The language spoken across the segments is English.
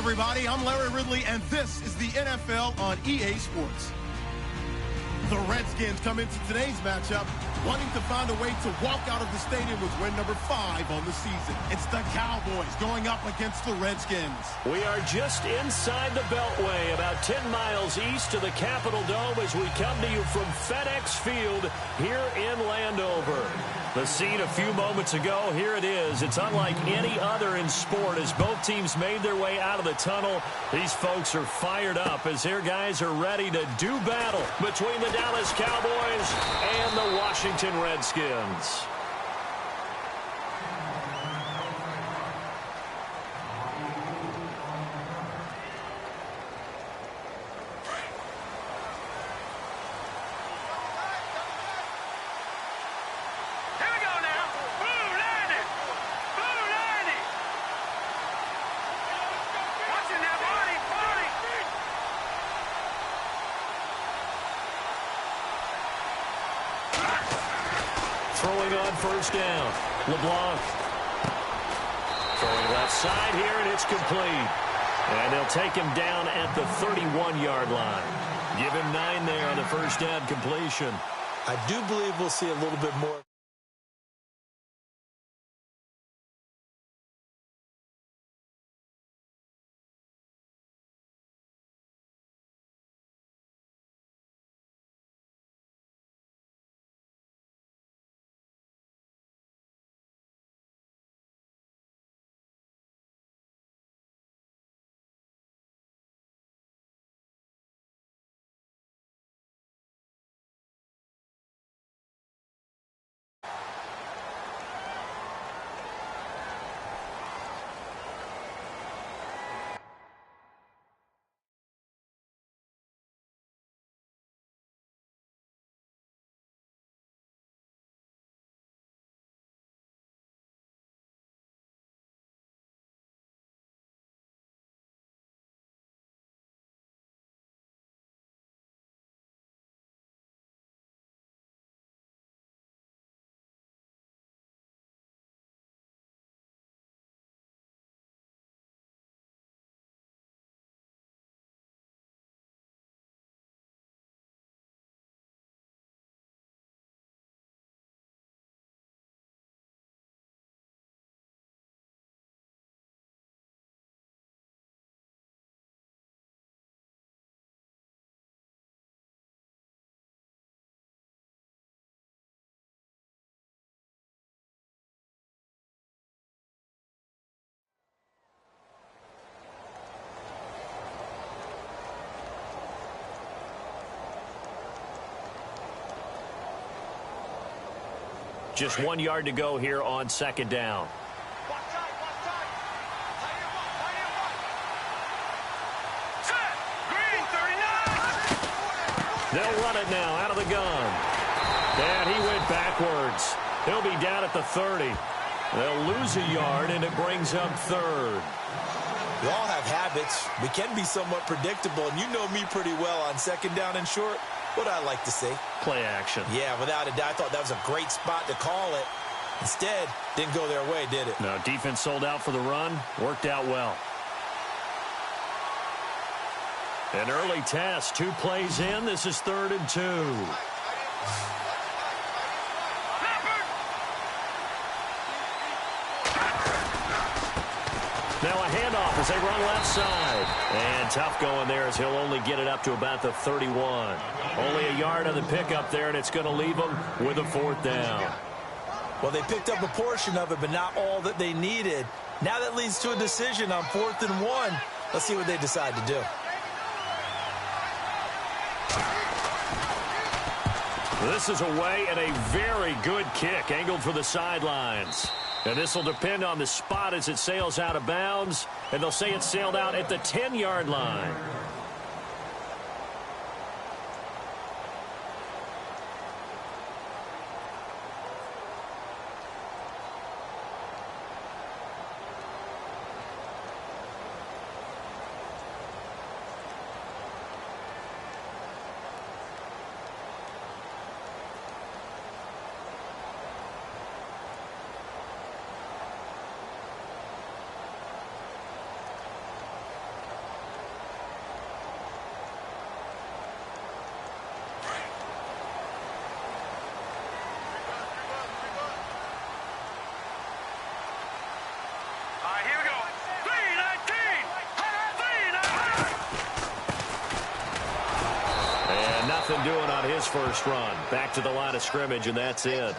everybody. I'm Larry Ridley, and this is the NFL on EA Sports. The Redskins come into today's matchup wanting to find a way to walk out of the stadium with win number 5 on the season. It's the Cowboys going up against the Redskins. We are just inside the Beltway, about 10 miles east of the Capitol Dome as we come to you from FedEx Field here in Landover. The scene a few moments ago, here it is. It's unlike any other in sport as both teams made their way out of the tunnel. These folks are fired up as their guys are ready to do battle between the Dallas Cowboys and the Washington Redskins. Throwing on first down. LeBlanc. Throwing left side here, and it's complete. And they'll take him down at the 31-yard line. Give him 9 there on the first down completion. I do believe we'll see a little bit more. Just 1 yard to go here on second down. They'll run it now out of the gun. And he went backwards. He'll be down at the 30. They'll lose a yard, and it brings up third. We all have habits. We can be somewhat predictable, and you know me pretty well on second down and short. What I like to say? Play action. Yeah, without a doubt, I thought that was a great spot to call it. Instead, didn't go their way, did it? No, defense sold out for the run. Worked out well. An early test. 2 plays in. This is 3rd and 2. Now a handoff as they run left side. And tough going there as he'll only get it up to about the 31. Only a yard on the pickup there, and it's going to leave them with a 4th down. Well, they picked up a portion of it, but not all that they needed. Now that leads to a decision on 4th and 1. Let's see what they decide to do. This is away and a very good kick angled for the sidelines. And this will depend on the spot as it sails out of bounds. And they'll say it sailed out at the 10-yard line. his first run. Back to the line of scrimmage, and that's it.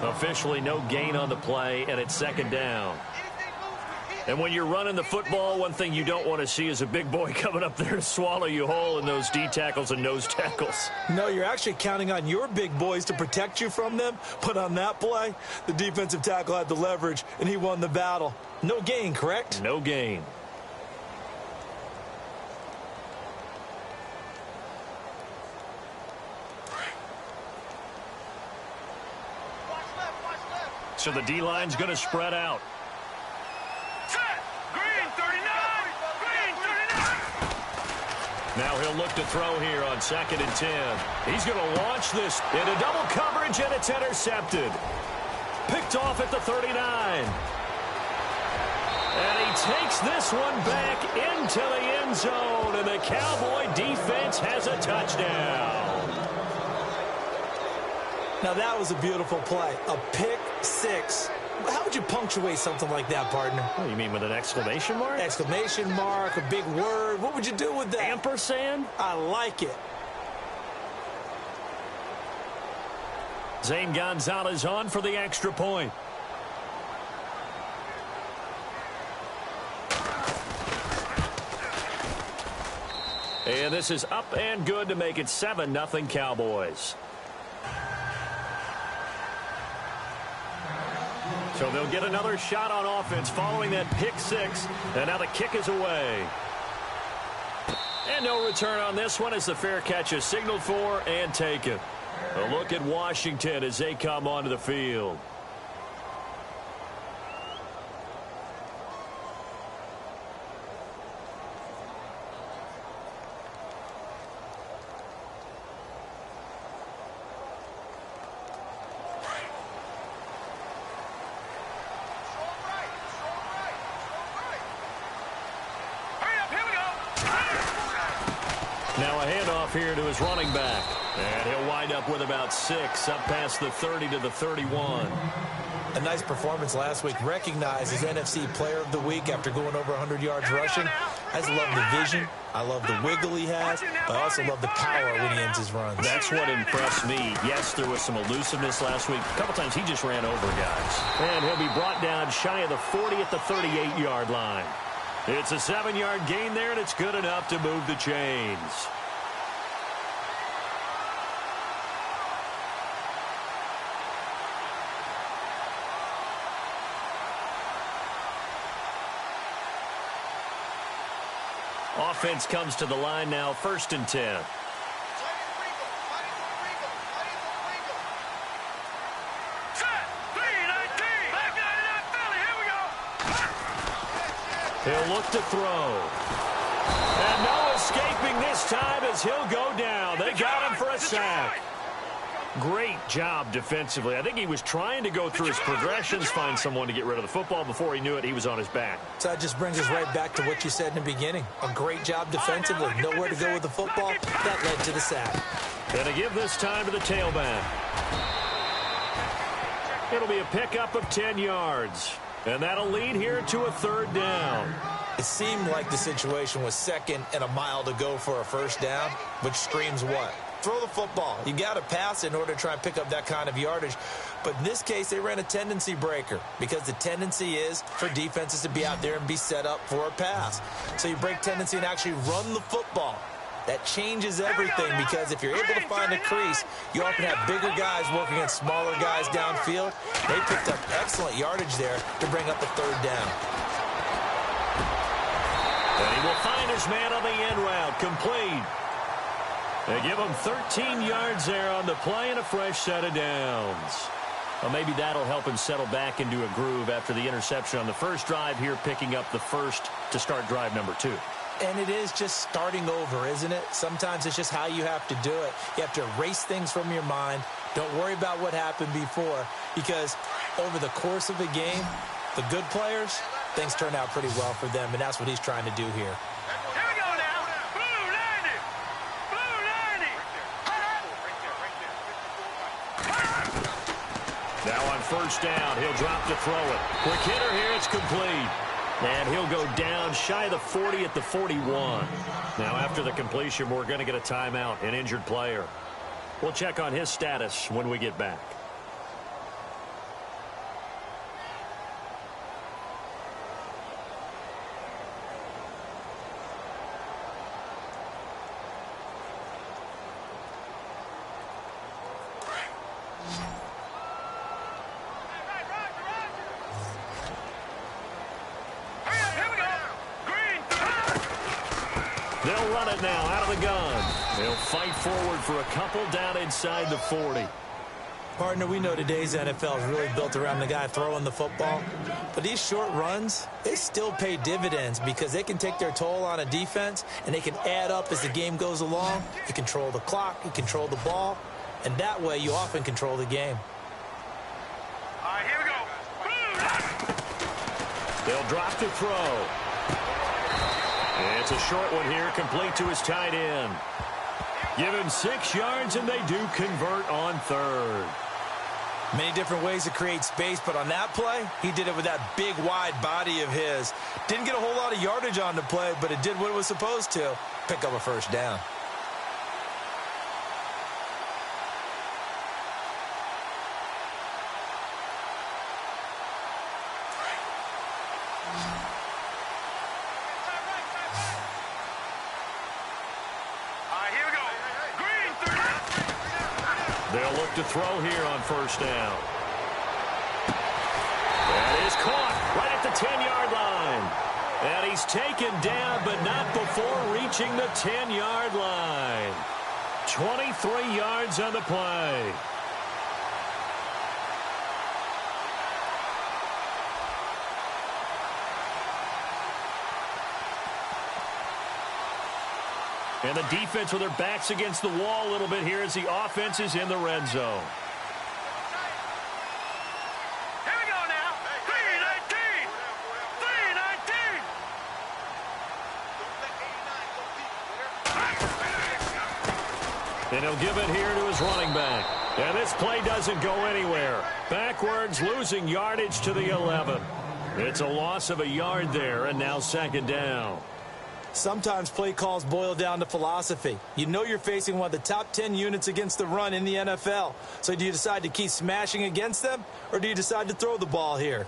Officially no gain on the play, and it's second down. And when you're running the football, one thing you don't want to see is a big boy coming up there to swallow you whole in those D tackles and nose tackles. No, you're actually counting on your big boys to protect you from them. But on that play, the defensive tackle had the leverage, and he won the battle. No gain, correct? No gain. So the D-line's going to spread out. Now he'll look to throw here on 2nd and 10. He's going to launch this into double coverage, and it's intercepted. Picked off at the 39. And he takes this one back into the end zone, and the Cowboy defense has a touchdown. Now that was a beautiful play. A pick six. How would you punctuate something like that, partner? What do you mean, with an exclamation mark? Exclamation mark, a big word. What would you do with that? Ampersand? I like it. Zane Gonzalez on for the extra point. And this is up and good to make it 7-0 Cowboys. So they'll get another shot on offense following that pick six. And now the kick is away. And no return on this one as the fair catch is signaled for and taken. A look at Washington as they come onto the field. Now a handoff here to his running back. And he'll wind up with about 6 up past the 30 to the 31. A nice performance last week. Recognized as NFC Player of the Week after going over 100 yards rushing. I just love the vision. I love the wiggle he has. But I also love the power when he ends his runs. That's what impressed me. Yes, there was some elusiveness last week. A couple times he just ran over guys. And he'll be brought down shy of the 40 at the 38-yard line. It's a 7-yard gain there, and it's good enough to move the chains. Offense comes to the line now, 1st and 10. He'll look to throw. And no escaping this time as he'll go down. They got him for a sack. Great job defensively. I think he was trying to go through his progressions, find someone to get rid of the football. Before he knew it, he was on his back. So that just brings us right back to what you said in the beginning. A great job defensively. Nowhere to go with the football. That led to the sack. Going to give this time to the tailback. It'll be a pickup of 10 yards. And that'll lead here to a 3rd down. It seemed like the situation was 2nd and a mile to go for a 1st down, which screams what? Throw the football. You got to pass in order to try and pick up that kind of yardage. But in this case, they ran a tendency breaker because the tendency is for defenses to be out there and be set up for a pass. So you break tendency and actually run the football. That changes everything because if you're able to find a crease, you often have bigger guys working against smaller guys downfield. They picked up excellent yardage there to bring up the 3rd down. And he will find his man on the end route, complete. They give him 13 yards there on the play and a fresh set of downs. Well, maybe that'll help him settle back into a groove after the interception on the first drive here, picking up the first to start drive number 2. And it is just starting over, isn't it? Sometimes it's just how you have to do it. You have to erase things from your mind. Don't worry about what happened before, because over the course of a game, the good players, things turn out pretty well for them, and that's what he's trying to do here. Here we go now. Blue 90. Blue 90. Now on 1st down, he'll drop to throw it. Quick hitter here, it's complete. And he'll go down shy of the 40 at the 41. Now after the completion, we're going to get a timeout, an injured player. We'll check on his status when we get back. They'll run it now out of the gun. They'll fight forward for a couple down inside the 40. Partner, we know today's NFL is really built around the guy throwing the football. But these short runs, they still pay dividends because they can take their toll on a defense, and they can add up as the game goes along. You control the clock, you control the ball, and that way you often control the game. All right, here we go. They'll drop to throw. It's a short one here, complete to his tight end. Give him 6 yards, and they do convert on third. Many different ways to create space, but on that play, he did it with that big, wide body of his. Didn't get a whole lot of yardage on the play, but it did what it was supposed to. Pick up a first down. They'll look to throw here on first down. That is caught right at the 10-yard line. And he's taken down, but not before reaching the 10-yard line. 23 yards on the play. And the defense with their backs against the wall a little bit here as the offense is in the red zone. Here we go now. 3-19. 3-19. And he'll give it here to his running back. And this play doesn't go anywhere. Backwards, losing yardage to the 11. It's a loss of a yard there, and now second down. Sometimes play calls boil down to philosophy. You know you're facing one of the top 10 units against the run in the NFL. So do you decide to keep smashing against them, or do you decide to throw the ball here?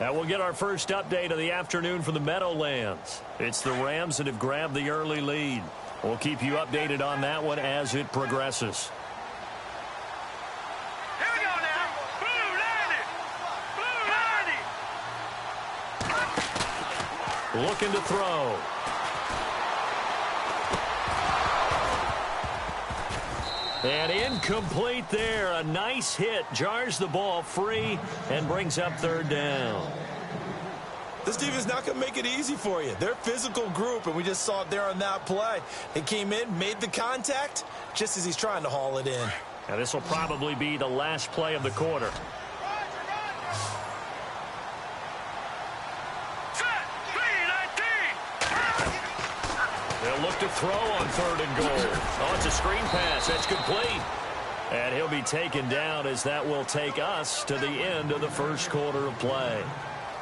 And we'll get our first update of the afternoon from the Meadowlands. It's the Rams that have grabbed the early lead. We'll keep you updated on that one as it progresses. Here we go now. Blue 90. Blue 90. Looking to throw. And incomplete there. A nice hit. Jars the ball free and brings up third down. This team is not going to make it easy for you. They're a physical group, and we just saw it there on that play. They came in, made the contact, just as he's trying to haul it in. Now this will probably be the last play of the quarter. They'll look to throw on third and goal. Oh, it's a screen pass. That's complete. And he'll be taken down as that will take us to the end of the first quarter of play.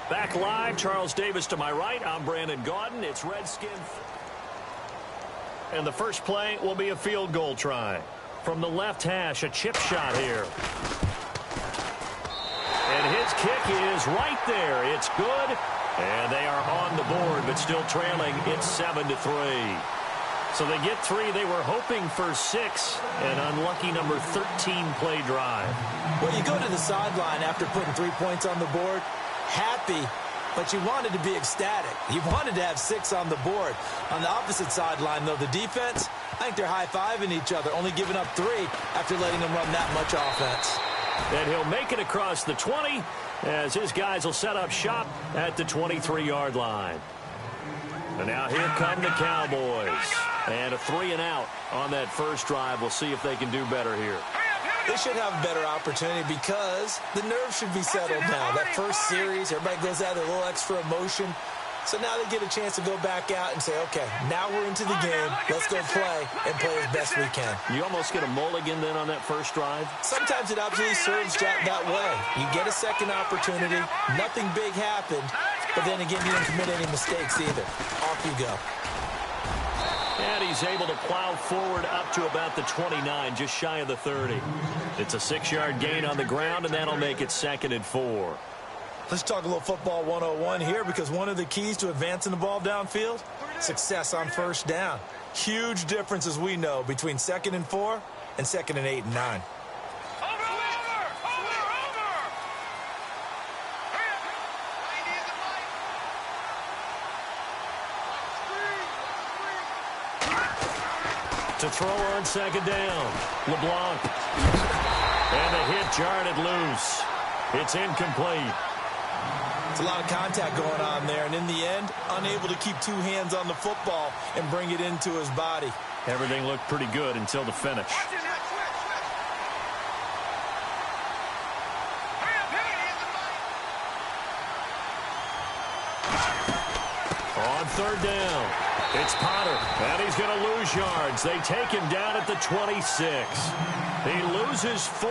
Back live, Charles Davis to my right. I'm Brandon Gaudin. It's Redskin. And the first play will be a field goal try. From the left hash, a chip shot here. And his kick is right there. It's good. And they are on the board, but still trailing. It's 7-3. So they get 3. They were hoping for 6. An unlucky number 13 play drive. Well, you go to the sideline after putting 3 points on the board, happy, but you wanted to be ecstatic. You wanted to have 6 on the board. On the opposite sideline, though, the defense, I think they're high-fiving each other, only giving up 3 after letting them run that much offense. And he'll make it across the 20 as his guys will set up shop at the 23-yard line. And now here come the Cowboys. And a 3-and-out on that first drive. We'll see if they can do better here. They should have a better opportunity because the nerves should be settled now. That first series, everybody goes out with a little extra emotion. So now they get a chance to go back out and say, okay, now we're into the game. Let's go play and play as best we can. You almost get a mulligan then on that first drive? Sometimes it absolutely serves that way. You get a second opportunity. Nothing big happened. But then again, you didn't commit any mistakes either. Off you go. And he's able to plow forward up to about the 29, just shy of the 30. It's a 6-yard gain on the ground, and that'll make it 2nd and 4. Let's talk a little football 101 here, because one of the keys to advancing the ball downfield, success on first down. Huge difference, as we know, between 2nd and 4 and 2nd and 8 and 9. To throw on 2nd down, LeBlanc. And the hit jarred it loose. It's incomplete. It's a lot of contact going on there, and in the end, unable to keep 2 hands on the football and bring it into his body. Everything looked pretty good until the finish. On 3rd down, it's Potter, and he's going to lose yards. They take him down at the 26. He loses 4,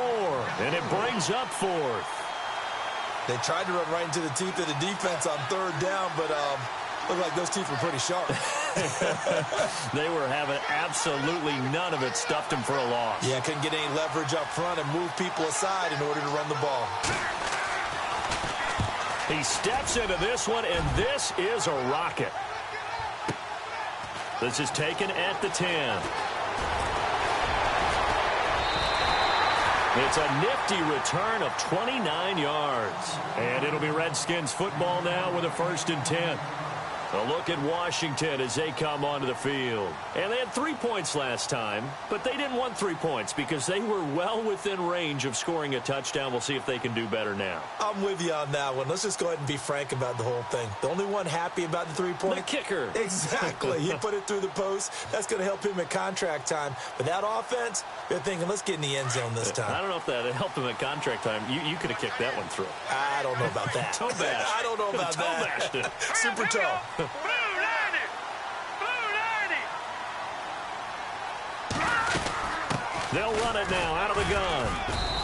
and it brings up 4th. They tried to run right into the teeth of the defense on 3rd down, but looked like those teeth were pretty sharp. They were having absolutely none of it. Stuffed him for a loss. Yeah, couldn't get any leverage up front and move people aside in order to run the ball. He steps into this one, and this is a rocket. This is taken at the 10. It's a nifty return of 29 yards. And it'll be Redskins football now with a 1st and 10. A look at Washington as they come onto the field. And they had 3 points last time, but they didn't want 3 points because they were well within range of scoring a touchdown. We'll see if they can do better now. I'm with you on that one. Let's just go ahead and be frank about the whole thing. The only one happy about the 3-point. The kicker. Exactly. He put it through the post. That's going to help him at contract time. But that offense, they're thinking, let's get in the end zone this time. I don't know if that helped him at contract time. You could have kicked that one through. I don't know about that. Toe bash. I don't know about that. Super toe. Blue 90! Blue 90! They'll run it now out of the gun.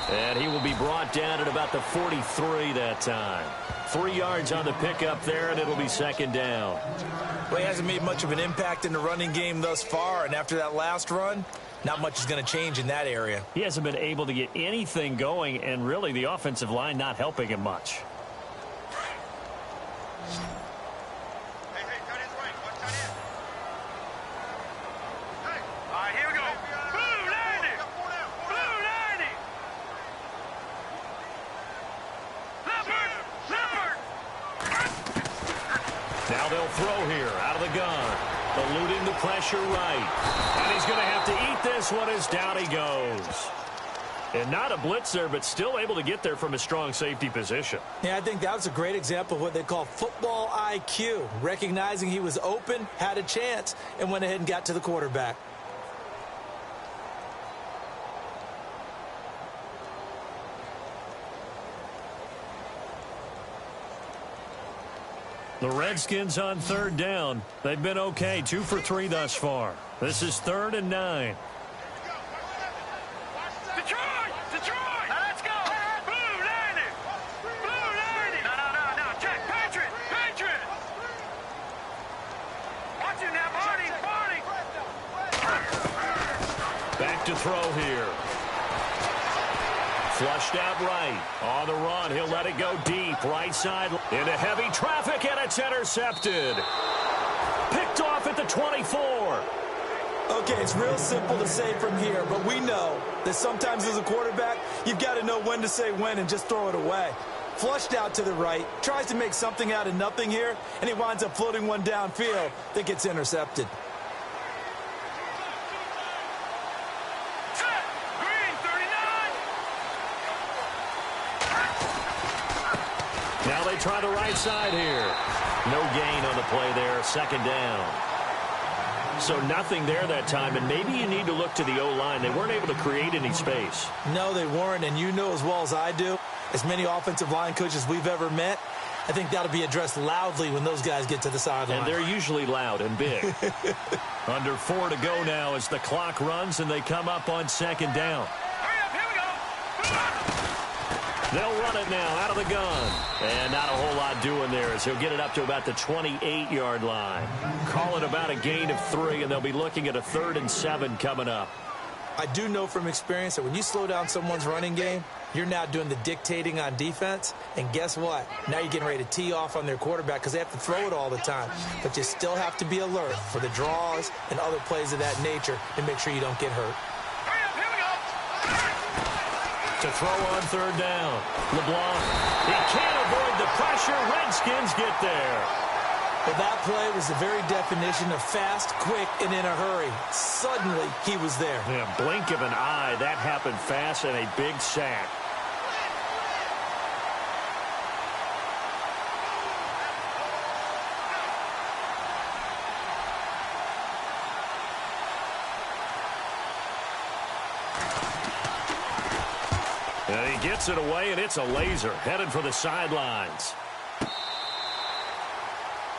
And he will be brought down at about the 43 that time. 3 yards on the pickup there, and it'll be 2nd down. Well, he hasn't made much of an impact in the running game thus far, and after that last run, not much is going to change in that area. He hasn't been able to get anything going, and really the offensive line not helping him much. Now they'll throw here out of the gun. Eluding the pressure right. And he's going to have to eat this one as down he goes. And not a blitzer, but still able to get there from a strong safety position. Yeah, I think that was a great example of what they call football IQ. Recognizing he was open, had a chance, and went ahead and got to the quarterback. The Redskins on 3rd down. They've been okay, 2 for 3 thus far. This is 3rd and 9. Detroit! Detroit! Let's go! Blue 90! Blue 90! No, Jack, Patriot! Patriot! Watch it now, Barney! Back to throw here. Flushed out right. On the run, he'll let it go deep. Right side into heavy traffic, and it's intercepted. Picked off at the 24. Okay, it's real simple to say from here, but we know that sometimes as a quarterback, you've got to know when to say when and just throw it away. Flushed out to the right, tries to make something out of nothing here, and he winds up floating one downfield that gets intercepted. Now they try the right side here. No gain on the play there, 2nd down. So nothing there that time, and maybe you need to look to the O-line. They weren't able to create any space. No, they weren't, and you know as well as I do, as many offensive line coaches we've ever met, I think that'll be addressed loudly when those guys get to the sideline. And they're usually loud and big. Under 4 to go now as the clock runs, and they come up on 2nd down. Hurry up, here we go! They'll run it now out of the gun. And not a whole lot doing there as he'll get it up to about the 28-yard line. Call it about a gain of 3, and they'll be looking at a 3rd and 7 coming up. I do know from experience that when you slow down someone's running game, you're now doing the dictating on defense. And guess what? Now you're getting ready to tee off on their quarterback because they have to throw it all the time. But you still have to be alert for the draws and other plays of that nature to make sure you don't get hurt. To throw on 3rd down. LeBlanc. He can't avoid the pressure. Redskins get there. Well, that play was the very definition of fast, quick, and in a hurry. Suddenly, he was there. Yeah, blink of an eye. That happened fast and a big sack. And he gets it away, and it's a laser headed for the sidelines.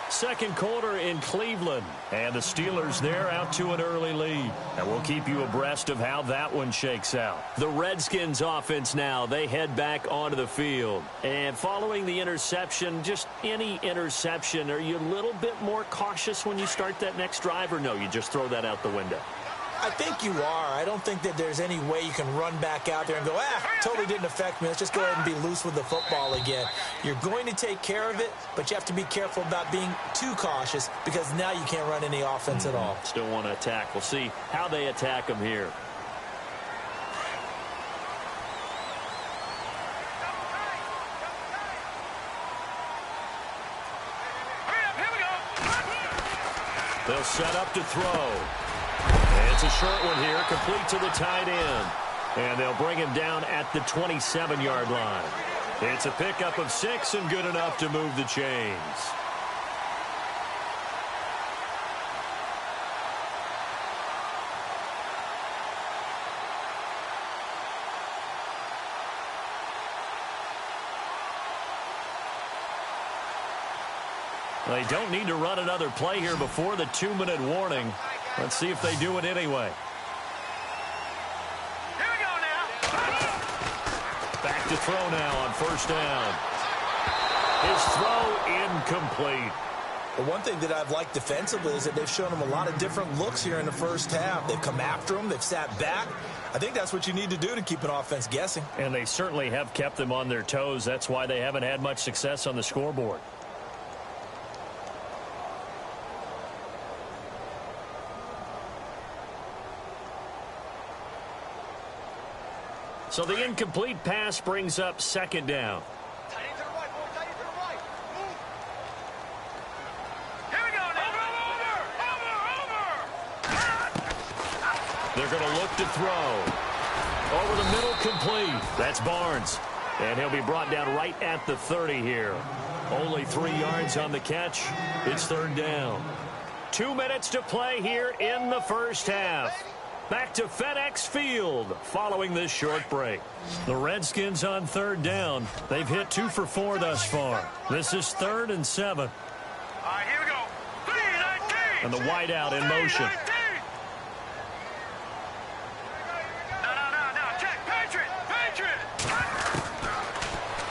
Second quarter in Cleveland, and the Steelers there out to an early lead. And we'll keep you abreast of how that one shakes out. The Redskins offense now, they head back onto the field. And following the interception, just any interception, are you a little bit more cautious when you start that next drive, or no, you just throw that out the window? I think you are. I don't think that there's any way you can run back out there and go, totally didn't affect me. Let's just go ahead and be loose with the football again. You're going to take care of it, but you have to be careful about being too cautious because now you can't run any offense at all. Still want to attack. We'll see how they attack them here. They'll set up to throw. It's a short one here, complete to the tight end. And they'll bring him down at the 27-yard line. It's a pickup of 6 and good enough to move the chains. They don't need to run another play here before the 2-minute warning. Let's see if they do it anyway. Here we go now. Back to throw now on 1st down. His throw incomplete. The one thing that I've liked defensively is that they've shown him a lot of different looks here in the first half. They've come after him. They've sat back. I think that's what you need to do to keep an offense guessing. And they certainly have kept them on their toes. That's why they haven't had much success on the scoreboard. So the incomplete pass brings up 2nd down. Tight end to the right, boy. Tight end to the right. Move. Here we go now. Over. They're going to look to throw. Over the middle, complete. That's Barnes. And he'll be brought down right at the 30 here. Only 3 yards on the catch. It's 3rd down. 2 minutes to play here in the first half. Back to FedEx Field following this short break. The Redskins on 3rd down. They've hit 2 for 4 thus far. This is 3rd and 7. All right, here we go. 3-19. And the wideout in motion. No. Check. Patriot.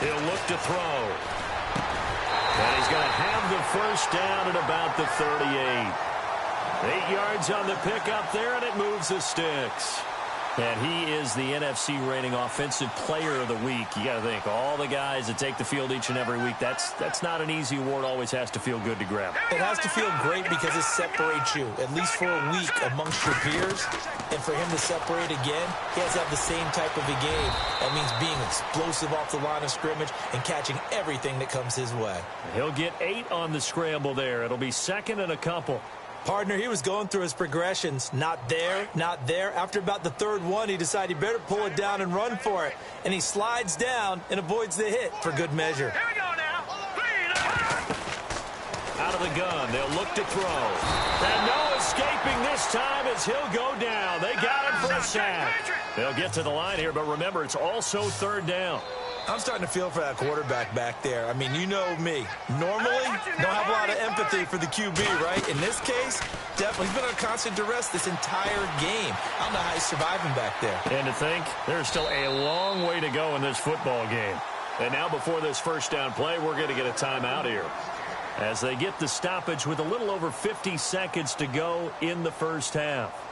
He'll look to throw. And he's going to have the 1st down at about the 38. 8 yards on the pickup there, and it moves the sticks. And he is the NFC reigning offensive player of the week. You got to think, all the guys that take the field each and every week, that's not an easy award. Always has to feel good to grab. It has to feel great because it separates you, at least for a week, amongst your peers. And for him to separate again, he has to have the same type of a game. That means being explosive off the line of scrimmage and catching everything that comes his way. He'll get 8 on the scramble there. It'll be 2nd and a couple. Partner, he was going through his progressions. Not there, not there. After about the 3rd one, he decided he better pull it down and run for it. And he slides down and avoids the hit for good measure. Here we go now. Out of the gun, they'll look to throw. And no escaping this time as he'll go down. They got him for a sack. They'll get to the line here, but remember, it's also 3rd down. I'm starting to feel for that quarterback back there. I mean, you know me. Normally, don't have a lot of empathy for the QB, right? In this case, definitely. He's been under constant duress this entire game. I don't know how he's surviving back there. And to think, there's still a long way to go in this football game. And now before this first down play, we're going to get a timeout here, as they get the stoppage with a little over 50 seconds to go in the first half.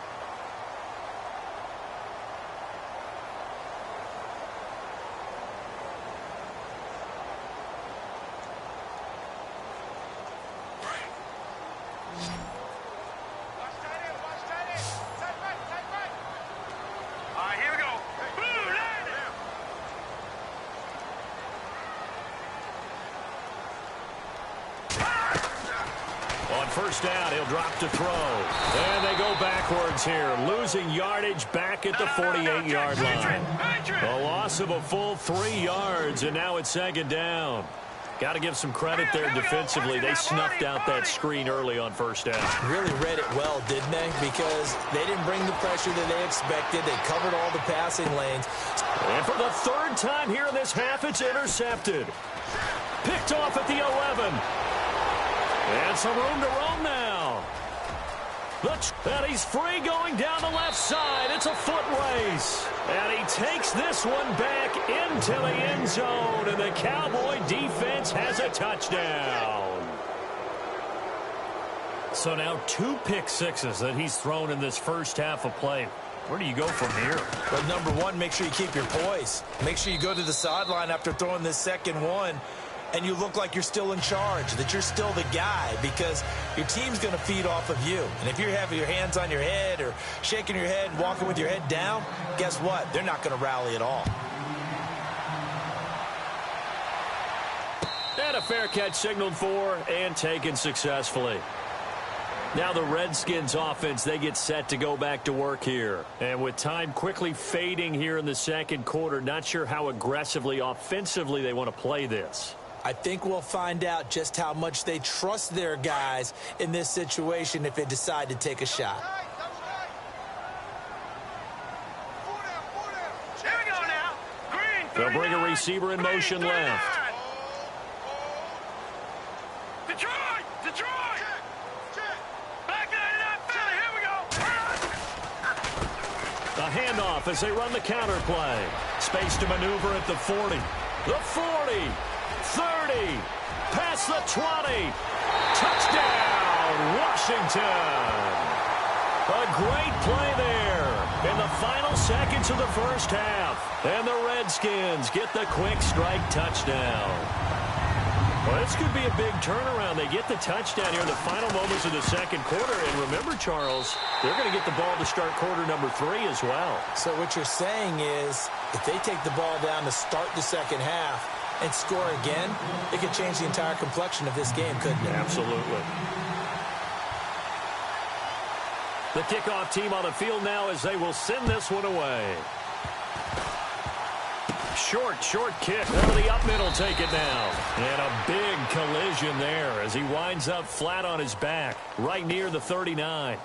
First down, he'll drop to throw. And they go backwards here, losing yardage back at the 48-yard line. A loss of a full 3 yards, and now it's second down. Got to give some credit there defensively. They snuffed out that screen early on first down. Really read it well, didn't they? Because they didn't bring the pressure that they expected. They covered all the passing lanes. And for the third time here in this half, it's intercepted. Picked off at the 11. And some room to roam now. And he's free going down the left side. It's a foot race. And he takes this one back into the end zone. And the Cowboy defense has a touchdown. So now 2 pick sixes that he's thrown in this first half of play. Where do you go from here? Well, number one, make sure you keep your poise. Make sure you go to the sideline after throwing this second one, and you look like you're still in charge, that you're still the guy, because your team's going to feed off of you. And if you're having your hands on your head or shaking your head and walking with your head down, guess what? They're not going to rally at all. And a fair catch signaled for and taken successfully. Now the Redskins offense, they get set to go back to work here. And with time quickly fading here in the second quarter, not sure how aggressively, offensively they want to play this. I think we'll find out just how much they trust their guys in this situation if they decide to take a shot. Here we go now. Green. They'll bring a receiver in motion left. Detroit! Detroit! Back 99, Philly. Here we go. A handoff as they run the counter play. Space to maneuver at the 40. The 40. 30, past the 20, touchdown, Washington. A great play there in the final seconds of the first half. And the Redskins get the quick strike touchdown. Well, this could be a big turnaround. They get the touchdown here in the final moments of the second quarter. And remember, Charles, they're going to get the ball to start quarter number 3 as well. So what you're saying is if they take the ball down to start the second half and score again, it could change the entire complexion of this game, couldn't it? Absolutely. The kickoff team on the field now as they will send this one away. Short kick over the up middle, take it down. And a big collision there as he winds up flat on his back, right near the 39.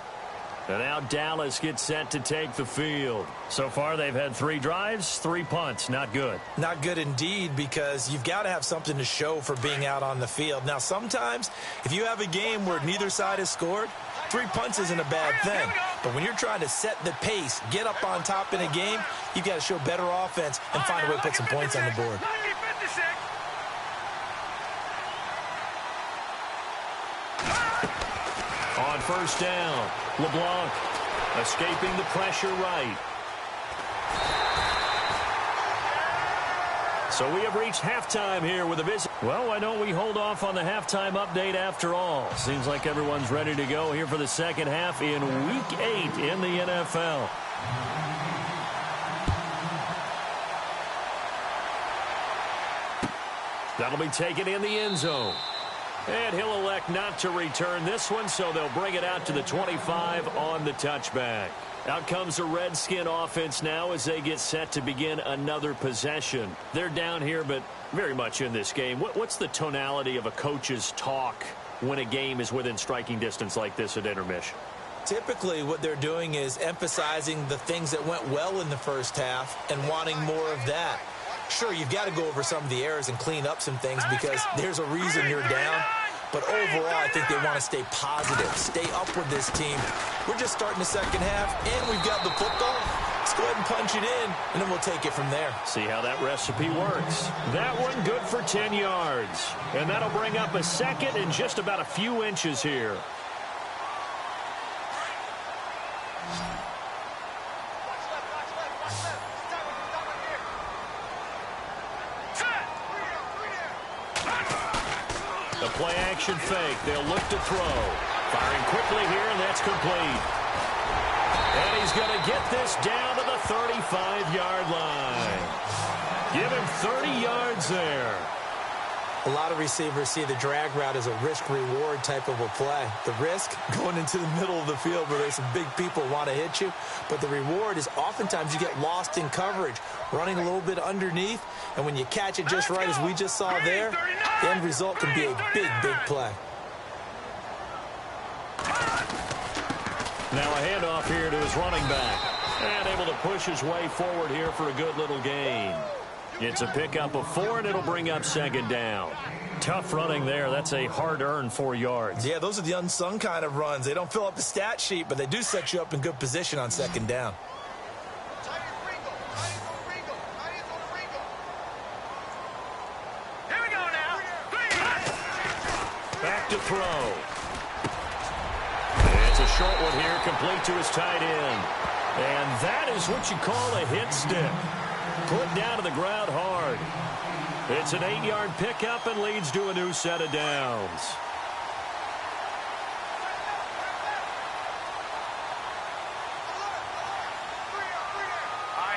And now Dallas gets set to take the field. So far, they've had 3 drives, 3 punts. Not good. Not good indeed, because you've got to have something to show for being out on the field. Now, sometimes, if you have a game where neither side has scored, 3 punts isn't a bad thing. But when you're trying to set the pace, get up on top in a game, you've got to show better offense and find a way to put some points on the board. On first down, LeBlanc escaping the pressure right. So we have reached halftime here with a visit. Well, why don't we hold off on the halftime update after all? Seems like everyone's ready to go here for the second half in Week 8 in the NFL. That'll be taken in the end zone. And he'll elect not to return this one, so they'll bring it out to the 25 on the touchback. Out comes the Redskin offense now as they get set to begin another possession. They're down here, but very much in this game. What's the tonality of a coach's talk when a game is within striking distance like this at intermission? Typically, what they're doing is emphasizing the things that went well in the first half and wanting more of that. Sure, you've got to go over some of the errors and clean up some things because there's a reason you're down. But overall, I think they want to stay positive, stay up with this team. We're just starting the second half, and we've got the football. Let's go ahead and punch it in, and then we'll take it from there. See how that recipe works. That one good for 10 yards. And that'll bring up a second and just about a few inches here. The play action fake. They'll look to throw. Firing quickly here, and that's complete. And he's going to get this down to the 35-yard line. Give him 30 yards there. A lot of receivers see the drag route as a risk-reward type of a play. The risk, going into the middle of the field where there's some big people want to hit you. But the reward is oftentimes you get lost in coverage, running a little bit underneath. And when you catch it just right, as we just saw there, the end result can be a big, big play. Now a handoff here to his running back. And able to push his way forward here for a good little gain. It's a pickup of 4, and it'll bring up second down. Tough running there. That's a hard-earned 4 yards. Yeah, those are the unsung kind of runs. They don't fill up the stat sheet, but they do set you up in good position on second down. Here we go now. Back to throw. It's a short one here, complete to his tight end. And that is what you call a hit stick. Put down to the ground hard. It's an 8-yard pickup and leads to a new set of downs.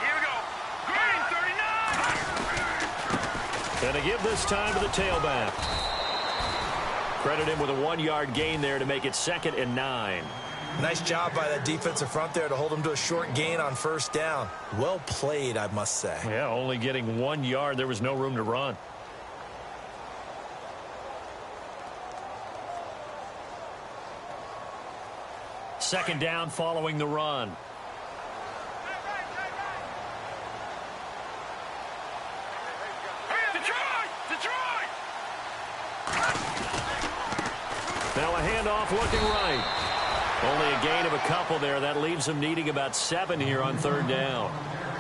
Here we go. Green 39. And to give this time to the tailback. Credit him with a 1-yard gain there to make it 2nd and 9. Nice job by that defensive front there to hold him to a short gain on first down. Well played, I must say. Yeah, only getting 1 yard. There was no room to run. Second down following the run. Detroit! Now a handoff looking right. Only a gain of a couple there. That leaves them needing about 7 here on third down.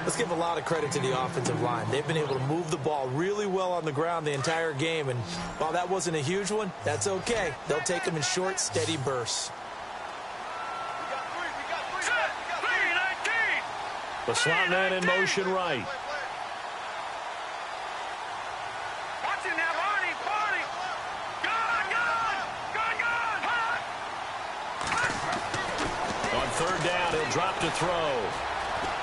Let's give a lot of credit to the offensive line. They've been able to move the ball really well on the ground the entire game. And while that wasn't a huge one, that's okay. They'll take them in short, steady bursts. The slot man in motion right. Watch it now, Barney! Gone! On third down, he'll drop to throw.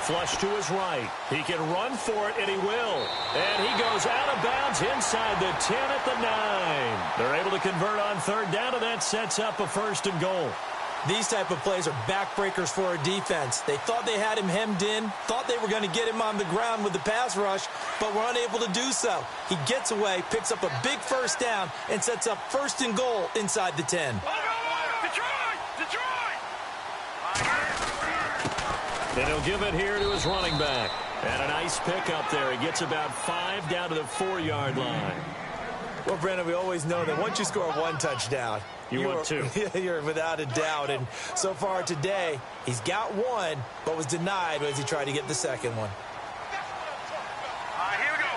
Flush to his right. He can run for it, and he will. And he goes out of bounds inside the 10 at the 9. They're able to convert on third down, and that sets up a 1st and goal. These type of plays are backbreakers for a defense. They thought they had him hemmed in, thought they were going to get him on the ground with the pass rush, but were unable to do so. He gets away, picks up a big first down, and sets up 1st and goal inside the 10. Detroit! And he'll give it here to his running back. And a nice pickup there. He gets about 5 down to the 4-yard line. Well, Brandon, we always know that once you score 1 touchdown, want 2. You're without a doubt. And so far today, he's got 1, but was denied as he tried to get the second one. Here we go.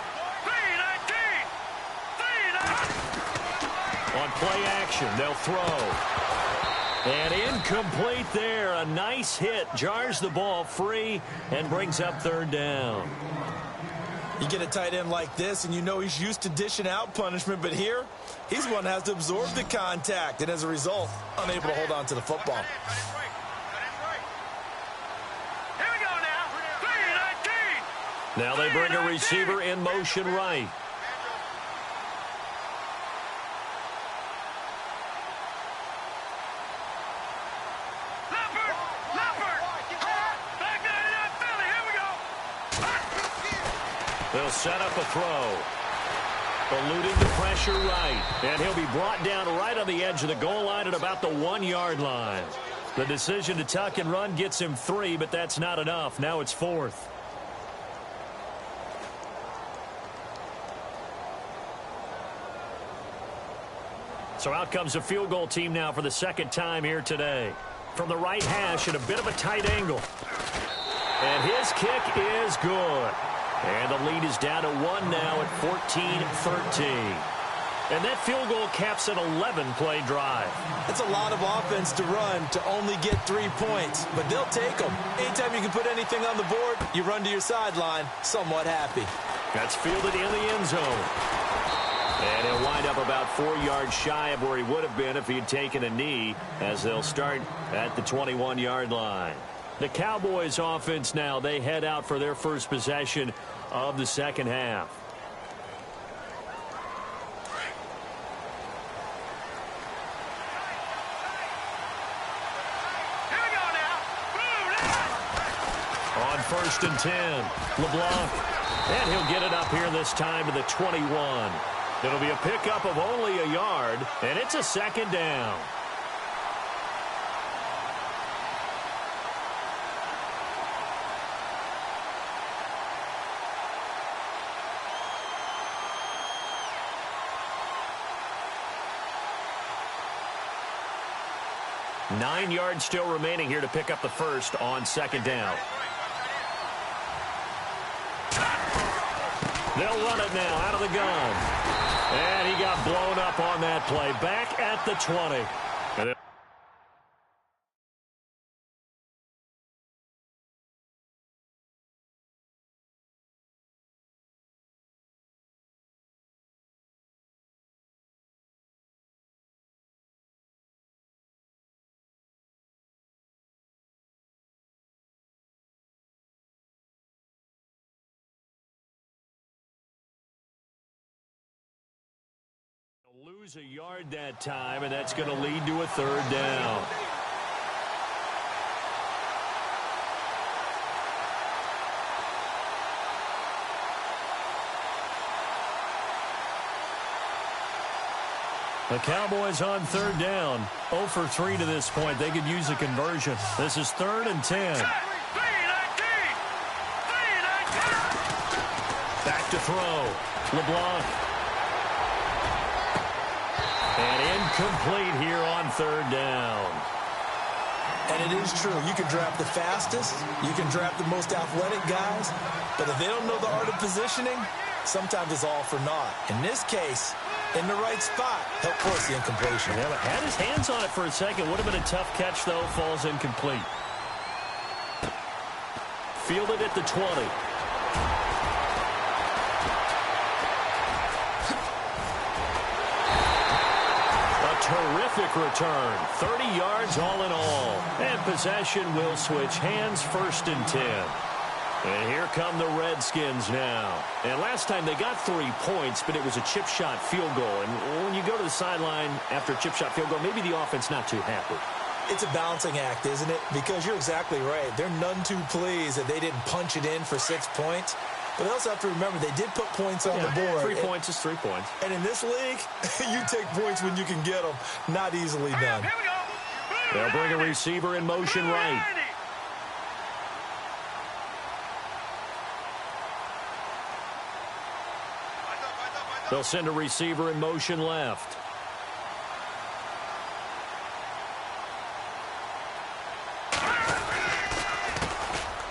3-19. On play action, they'll throw. And incomplete there. A nice hit. Jars the ball free and brings up third down. You get a tight end like this, and you know he's used to dishing out punishment, but here, he's one that has to absorb the contact, and as a result, unable to hold on to the football. Here we go now. 3-19. Now they bring a receiver in motion right. They'll set up a throw. Eluding the pressure right. And he'll be brought down right on the edge of the goal line at about the 1-yard line. The decision to tuck and run gets him 3, but that's not enough. Now it's 4th. So out comes a field goal team now for the 2nd time here today. From the right hash at a bit of a tight angle. And his kick is good. And the lead is down to 1 now at 14-13. And that field goal caps an 11-play drive. It's a lot of offense to run to only get 3 points, but they'll take them. Anytime you can put anything on the board, you run to your sideline somewhat happy. That's fielded in the end zone. And he'll wind up about 4 yards shy of where he would have been if he had taken a knee, as they'll start at the 21-yard line. The Cowboys offense now, they head out for their first possession of the second half. On 1st and 10, LeBlanc. And he'll get it up here this time to the 21. It'll be a pickup of only a yard, and it's a second down. Nine yards still remaining here to pick up the first on 2nd down. They'll run it now out of the gun. And he got blown up on that play. Back at the 20. Lose a yard that time, and that's going to lead to a 3rd down. The Cowboys on 3rd down. 0 for 3 to this point. They could use a conversion. This is 3rd and 10. Back to throw. LeBlanc. And incomplete here on 3rd down. And it is true. You can draft the fastest. You can draft the most athletic guys. But if they don't know the art of positioning, sometimes it's all for naught. In this case, in the right spot, help force the incompletion. Yeah, but had his hands on it for a second. Would have been a tough catch, though. Falls incomplete. Fielded at the 20. Terrific return. 30 yards all in all. And possession will switch hands. 1st and 10. And here come the Redskins now. And last time they got 3 points, but it was a chip shot field goal. And when you go to the sideline after a chip shot field goal, maybe the offense not too happy. It's a balancing act, isn't it? Because you're exactly right. They're none too pleased that they didn't punch it in for 6 points. But they also have to remember they did put points on the board. 3 points is 3 points. And in this league, you take points when you can get them. Not easily done. They'll bring a receiver in motion right. They'll send a receiver in motion left.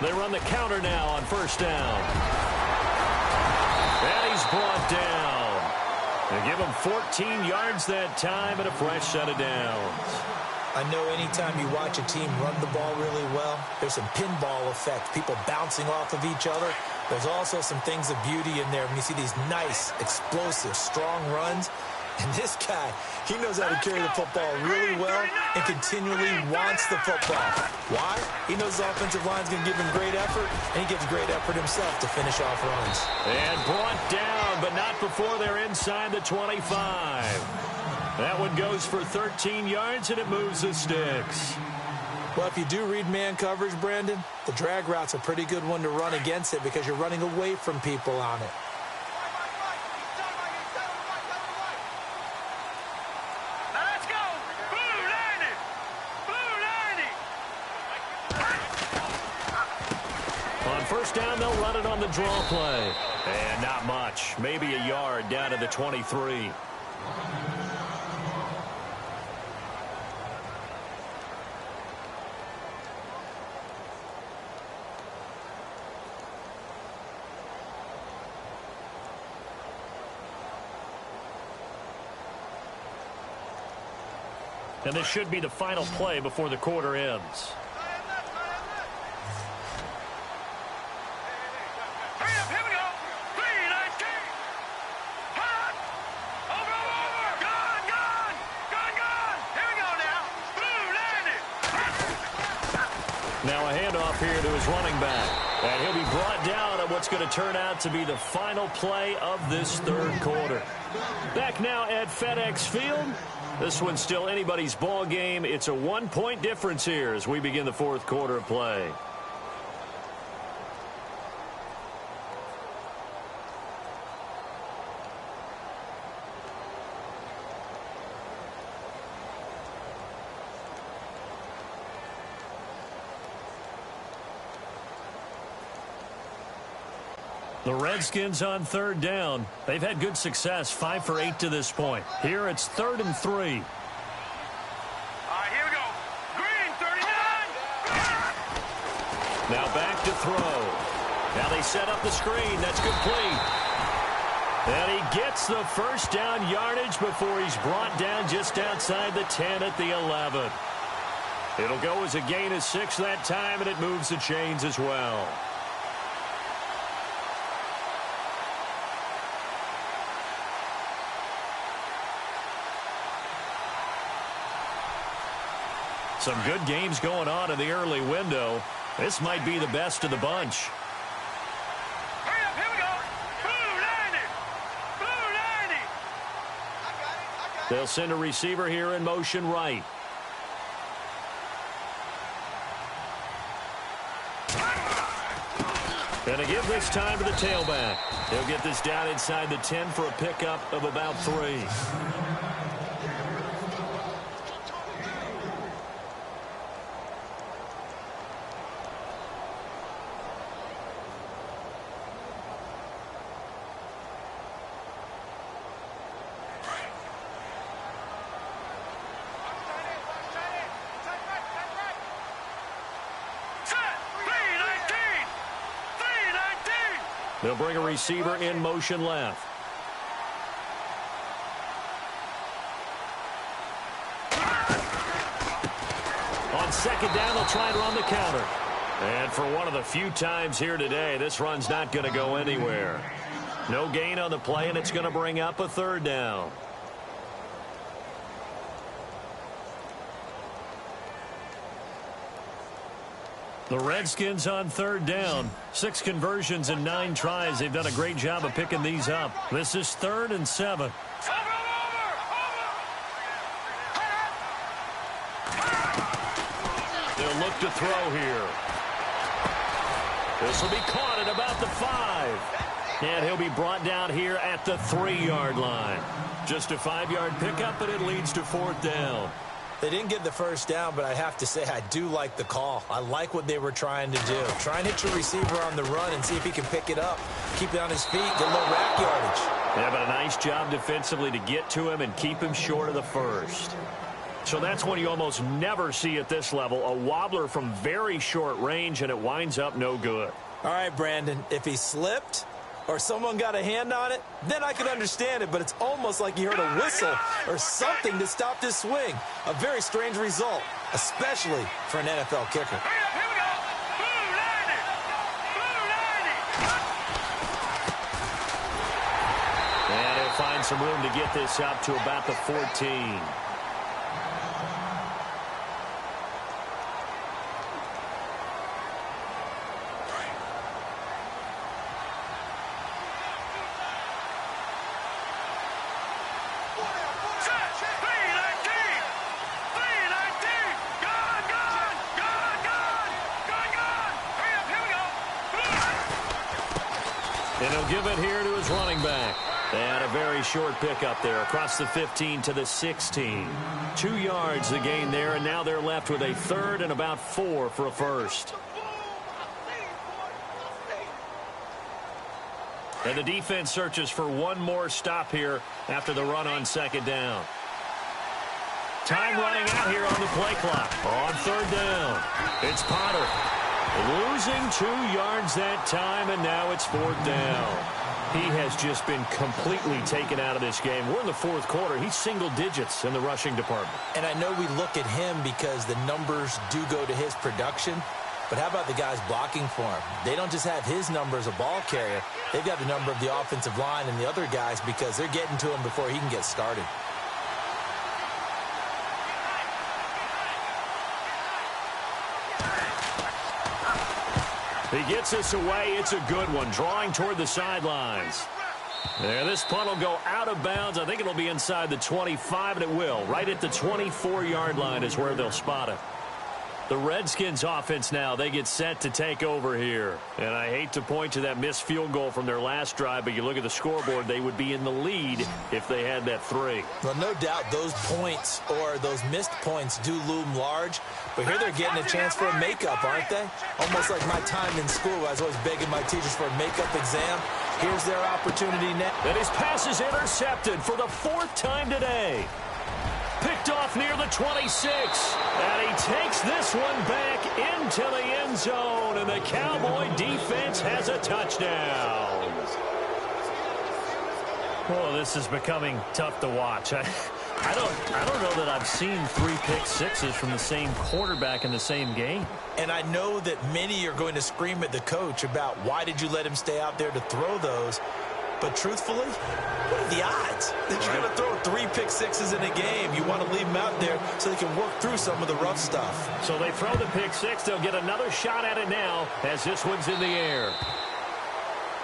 They run the counter now on 1st down. And he's brought down. They give him 14 yards that time and a fresh set of downs. I know anytime you watch a team run the ball really well, there's some pinball effect, people bouncing off of each other. There's also some things of beauty in there when you see these nice, explosive, strong runs. And this guy, he knows how to carry the football really well and continually wants the football. Why? He knows the offensive line's going to give him great effort, and he gives great effort himself to finish off runs. And brought down, but not before they're inside the 25. That one goes for 13 yards, and it moves the sticks. Well, if you do read man coverage, Brandon, the drag route's a pretty good one to run against it because you're running away from people on it. First down, they'll run it on the draw play. And not much. Maybe a yard down to the 23. And this should be the final play before the quarter ends. Now a handoff here to his running back. And he'll be brought down at what's going to turn out to be the final play of this third quarter. Back now at FedEx Field. This one's still anybody's ball game. It's a 1-point difference here as we begin the fourth quarter of play. The Redskins on third down. They've had good success, 5 for 8 to this point. Here it's 3rd and 3. All right, here we go. Green, 39. Now back to throw. Now they set up the screen. That's complete. And he gets the first down yardage before he's brought down just outside the 10 at the 11. It'll go as a gain of 6 that time, and it moves the chains as well. Some good games going on in the early window. This might be the best of the bunch. Hurry up, here we go. Blue 90. Blue 90. They'll send a receiver here in motion right. And to give this time to the tailback. He'll get this down inside the 10 for a pickup of about 3. They'll bring a receiver in motion left. On second down, they'll try and run the counter. And for one of the few times here today, this run's not going to go anywhere. No gain on the play, and it's going to bring up a 3rd down. The Redskins on 3rd down. 6 conversions and 9 tries. They've done a great job of picking these up. This is 3rd and 7. They'll look to throw here. This will be caught at about the 5. And he'll be brought down here at the 3-yard line. Just a 5-yard pickup, and it leads to 4th down. They didn't get the first down, but I have to say I do like the call. I like what they were trying to do. Try and hit your receiver on the run and see if he can pick it up. Keep it on his feet, get a little rack yardage. Yeah, but a nice job defensively to get to him and keep him short of the first. So that's one you almost never see at this level. A wobbler from very short range, and it winds up no good. All right, Brandon, if he slipped or someone got a hand on it, then I could understand it, but it's almost like you heard a whistle or something to stop this swing. A very strange result, especially for an NFL kicker. Hurry up, here we go. Blue 90. Blue 90. And he'll find some room to get this up to about the 14. And he'll give it here to his running back. And a very short pickup there across the 15 to the 16. 2 yards the gain there, and now they're left with a 3rd and about 4 for a first. And the defense searches for one more stop here after the run on 2nd down. Time running out here on the play clock. On 3rd down, it's Potter. Losing 2 yards that time, and now it's 4th down. He has just been completely taken out of this game. We're in the fourth quarter. He's single digits in the rushing department. And I know we look at him because the numbers do go to his production. But how about the guys blocking for him? They don't just have his number as a ball carrier. They've got the number of the offensive line and the other guys because they're getting to him before he can get started. He gets this away. It's a good one. Drawing toward the sidelines. There, this punt will go out of bounds. I think it'll be inside the 25, and it will. Right at the 24-yard line is where they'll spot it. The Redskins offense now, they get set to take over here. And I hate to point to that missed field goal from their last drive, but you look at the scoreboard, they would be in the lead if they had that 3. Well, no doubt those points or those missed points do loom large. But here they're getting a chance for a makeup, aren't they? Almost like my time in school. I was always begging my teachers for a makeup exam. Here's their opportunity now. And his pass is intercepted for the 4th time today. Picked off near the 26. And he takes this one back into the end zone. And the Cowboy defense has a touchdown. Oh, this is becoming tough to watch. I don't know that I've seen 3 pick sixes from the same quarterback in the same game. And I know that many are going to scream at the coach about why did you let him stay out there to throw those. But truthfully, what are the odds that you're going to throw 3 pick sixes in a game? You want to leave them out there so they can work through some of the rough stuff. So they throw the pick 6. They'll get another shot at it now as this one's in the air.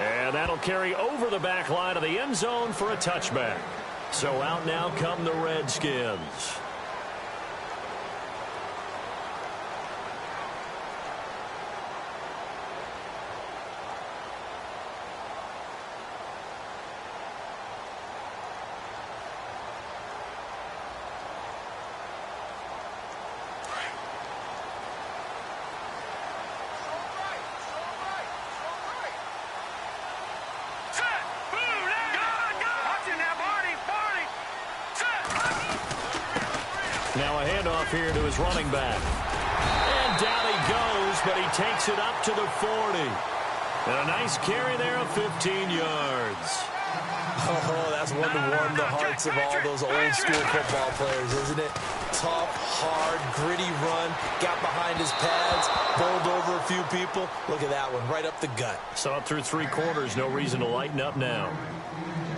And that'll carry over the back line of the end zone for a touchback. So out now come the Redskins. Now a handoff here to his running back. And down he goes, but he takes it up to the 40. And a nice carry there of 15 yards. Oh, that's one to warm the hearts of all those old school football players, isn't it? Tough, hard, gritty run. Got behind his pads, bowled over a few people. Look at that one, right up the gut. So up through 3 quarters, no reason to lighten up now.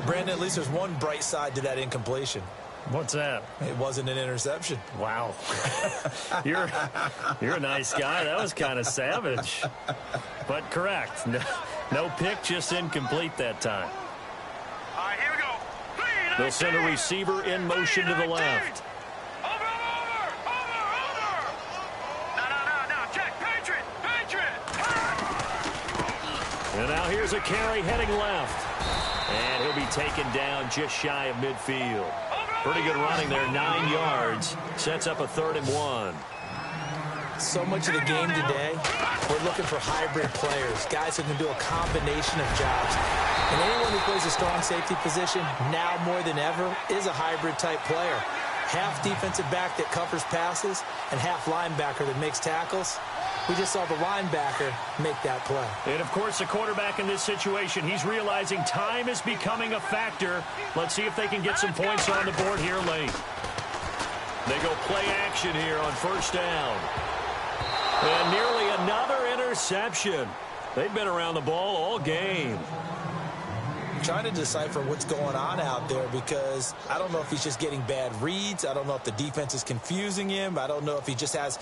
Brandon, at least there's one bright side to that incompletion. What's that? It wasn't an interception. Wow. You're a nice guy. That was kind of savage. But correct. No pick, just incomplete that time. All right, here we go. They'll send a receiver in motion to the left. Over. No, check. Patriot. And now here's a carry heading left. And he'll be taken down just shy of midfield. Pretty good running there, 9 yards. Sets up a 3rd and 1. So much of the game today, we're looking for hybrid players, guys who can do a combination of jobs. And anyone who plays a strong safety position, now more than ever, is a hybrid type player. Half defensive back that covers passes and half linebacker that makes tackles. We just saw the linebacker make that play. And, of course, the quarterback in this situation, he's realizing time is becoming a factor. Let's see if they can get some points on the board here late. They go play action here on 1st down. And nearly another interception. They've been around the ball all game. Trying to decipher what's going on out there because I don't know if he's just getting bad reads. I don't know if the defense is confusing him. I don't know if he just has,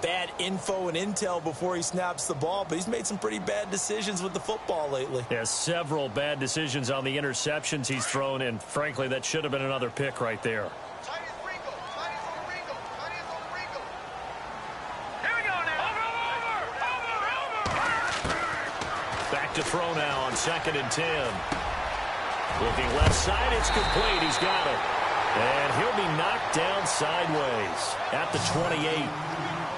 bad info and intel before he snaps the ball. But he's made some pretty bad decisions with the football lately. Yeah, several bad decisions on the interceptions he's thrown, and frankly, that should have been another pick right there. Back to throw now on 2nd and 10. Looking left side, it's complete. He's got it. And he'll be knocked down sideways at the 28.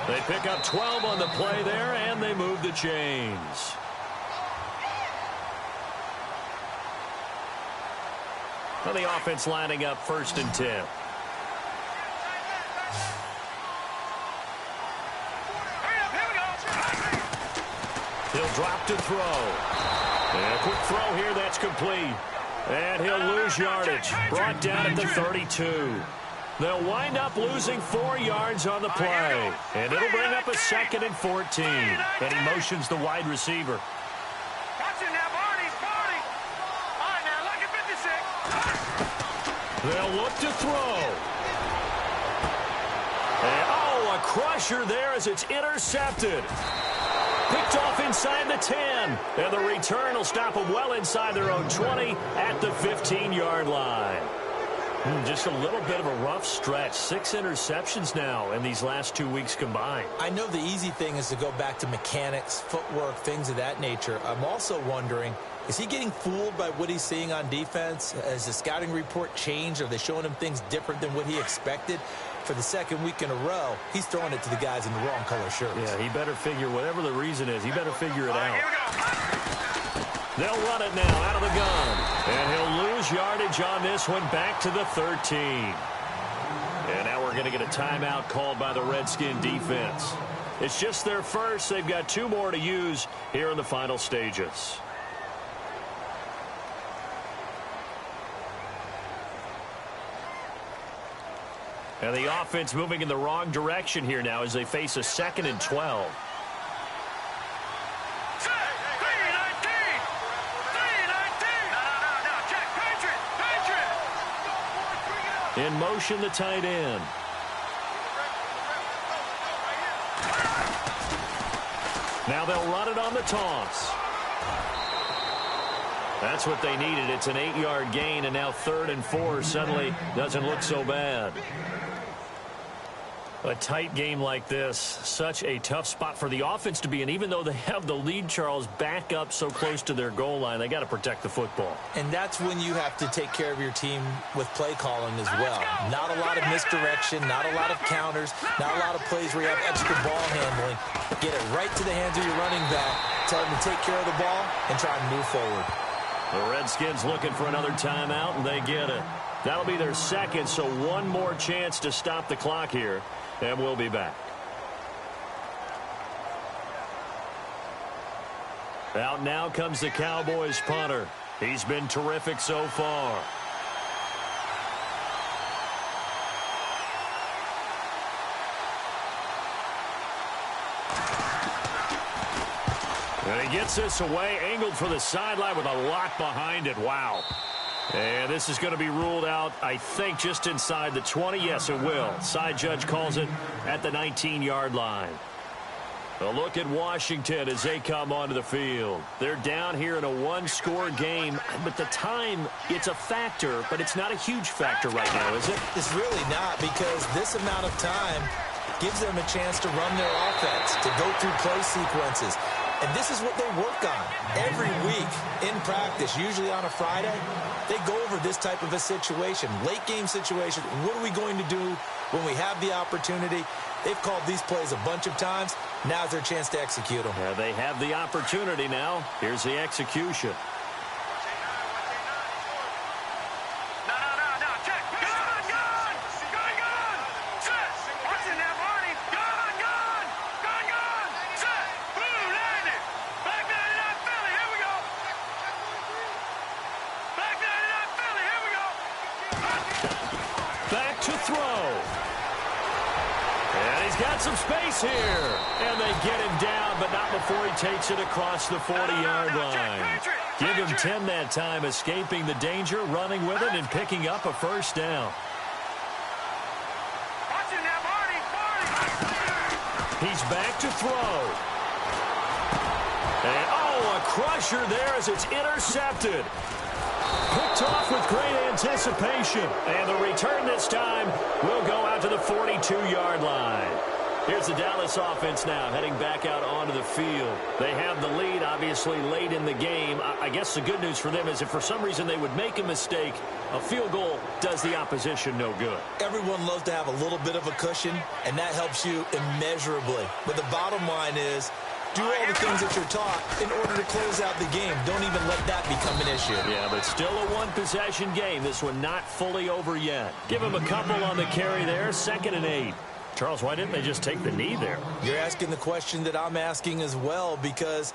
They pick up 12 on the play there, and they move the chains. Well, the offense lining up 1st and 10. He'll drop to throw. And a quick throw here, that's complete. And he'll lose yardage. Brought down at the 32. They'll wind up losing 4 yards on the play. And it'll bring up a 2nd and 14. And he motions the wide receiver. Watch it now, Barney's 40. All right, now, look at 56. They'll look to throw. And, oh, a crusher there as it's intercepted. Picked off inside the 10. And the return will stop them well inside their own 20 at the 15-yard line. Just a little bit of a rough stretch. 6 interceptions now in these last 2 weeks combined. I know the easy thing is to go back to mechanics, footwork, things of that nature. I'm also wondering, is he getting fooled by what he's seeing on defense? Has the scouting report changed? Are they showing him things different than what he expected? For the 2nd week in a row, he's throwing it to the guys in the wrong color shirts. Yeah, he better figure, whatever the reason is, he better figure it out. They'll run it now out of the gun. And he'll lose yardage on this one back to the 13. And now we're going to get a timeout called by the Redskin defense. It's just their first. They've got 2 more to use here in the final stages. And the offense moving in the wrong direction here now as they face a 2nd and 12. In motion, the tight end. Now they'll run it on the toss. That's what they needed. It's an 8-yard gain, and now 3rd and 4 suddenly doesn't look so bad. A tight game like this, such a tough spot for the offense to be in. Even though they have the lead, Charles, back up so close to their goal line, they got to protect the football. And that's when you have to take care of your team with play calling as well. Not a lot of misdirection, not a lot of counters, not a lot of plays where you have extra ball handling. Get it right to the hands of your running back, tell them to take care of the ball, and try and move forward. The Redskins looking for another timeout, and they get it. That'll be their 2nd, so 1 more chance to stop the clock here. And we'll be back. Out now comes the Cowboys punter. He's been terrific so far. And he gets this away, angled for the sideline with a lot behind it. Wow. And this is going to be ruled out, I think, just inside the 20. Yes, it will. Side judge calls it at the 19-yard line. A look at Washington as they come onto the field. They're down here in a 1-score game, but the time, it's a factor, but it's not a huge factor right now, is it? It's really not, because this amount of time gives them a chance to run their offense, to go through play sequences. And this is what they work on every week in practice, usually on a Friday. They go over this type of a situation, late game situation. What are we going to do when we have the opportunity? They've called these plays a bunch of times. Now's their chance to execute them. Yeah, they have the opportunity now. Here's the execution. Back to throw. And he's got some space here. And they get him down, but not before he takes it across the 40-yard line. Give him 10 that time, escaping the danger, running with it, and picking up a 1st down. He's back to throw. And, oh, a crusher there as it's intercepted. Picked off with great anticipation. And the return this time will go out to the 42-yard line. Here's the Dallas offense now heading back out onto the field. They have the lead, obviously, late in the game. I guess the good news for them is if for some reason they would make a mistake, a field goal does the opposition no good. Everyone loves to have a little bit of a cushion, and that helps you immeasurably. But the bottom line is, do all the things that you're taught in order to close out the game. Don't even let that become an issue. Yeah, but still a 1-possession game. This one not fully over yet. Give him a couple on the carry there. 2nd and 8. Charles, why didn't they just take the knee there? You're asking the question that I'm asking as well, because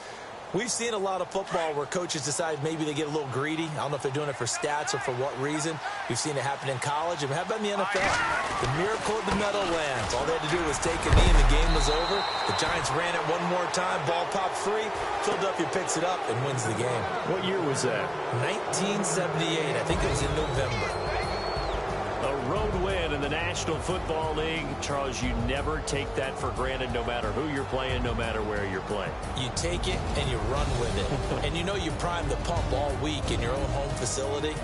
We've seen a lot of football where coaches decide maybe they get a little greedy. I don't know if they're doing it for stats or for what reason. We've seen it happen in college, and how about in the NFL? The miracle of the Meadowlands. All they had to do was take a knee, and the game was over. The Giants ran it one more time. Ball popped free. Philadelphia picks it up and wins the game. What year was that? 1978. I think it was in November. A road win in the National Football League. Charles, you never take that for granted no matter who you're playing, no matter where you're playing. You take it and you run with it. And you know you prime the pump all week in your own home facility.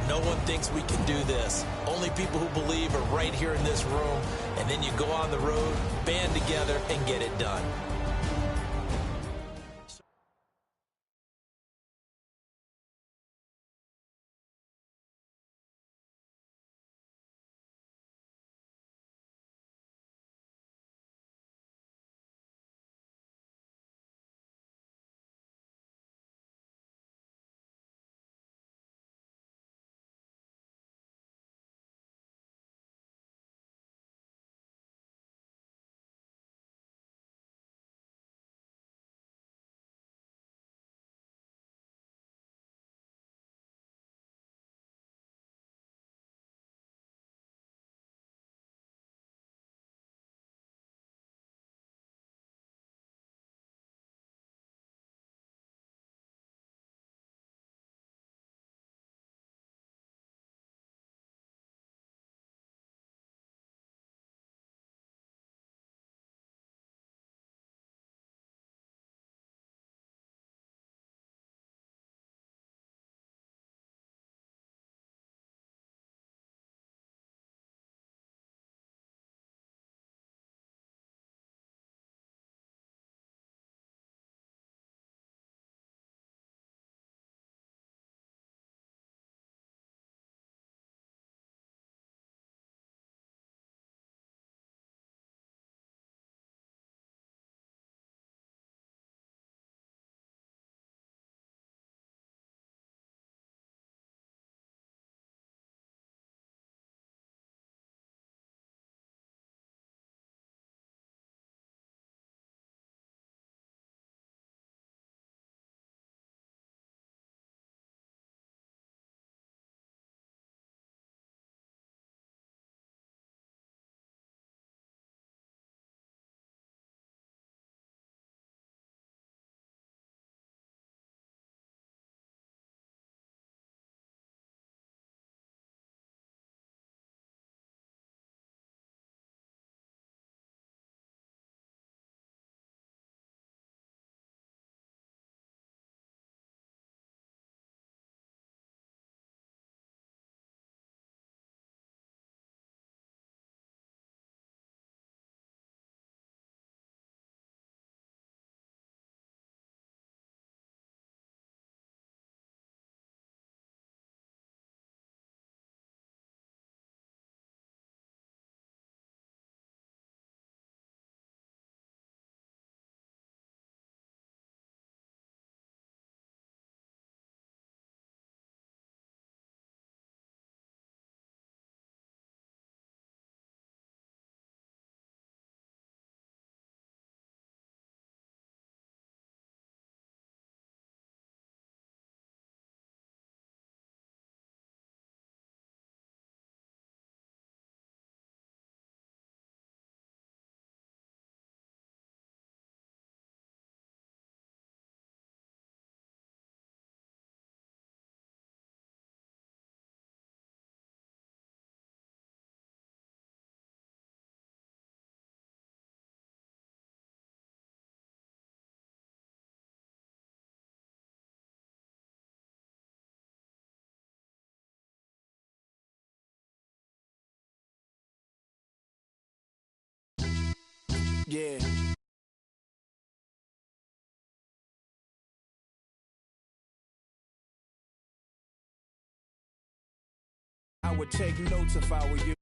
No one thinks we can do this. Only people who believe are right here in this room. And then you go on the road, band together, and get it done. Yeah. I would take notes if I were you.